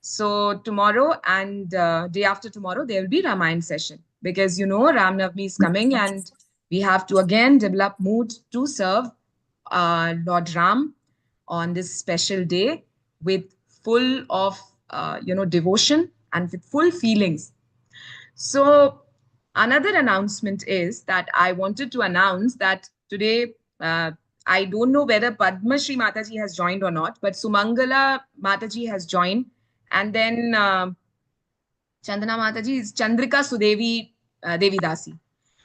So tomorrow and day after tomorrow, there will be Ramayana session because, you know, Ram Navami is coming and we have to again develop mood to serve Lord Ram on this special day with full of, devotion and with full feelings. So another announcement is that I wanted to announce that today, I don't know whether Padma Shri Mataji has joined or not, but Sumangala Mataji has joined. And then Chandana Mataji is Chandrika Sudevi Devidasi.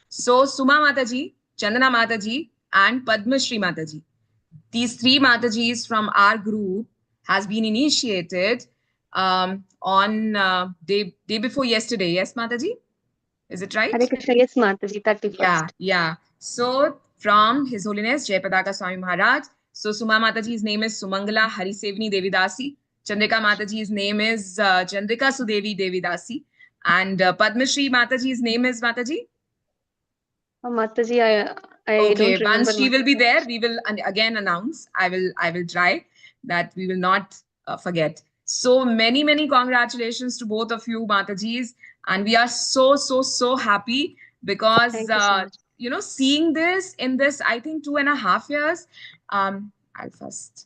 So Suma Mataji, Chandana Mataji, and Padma Shri Mataji. These three Matajis from our group has been initiated on day before yesterday. Yes, Mataji? Is it right? Hare Krishna, yes, Mataji, 31st. Yeah. So from His Holiness Jayapadaka Swami Maharaj. So Suma Mataji's name is Sumangala Harisevni Devidasi. Chandrika Mataji's name is Chandrika Sudevi Devidasi. And Padma Shri Mataji's name is Mataji? Mataji, I Okay, don't remember. once she will be there, we will again announce. I will try that we will not forget. So many congratulations to both of you, Matajis, and we are so happy because Thank you so much. seeing this in this, I think 2.5 years. I'll first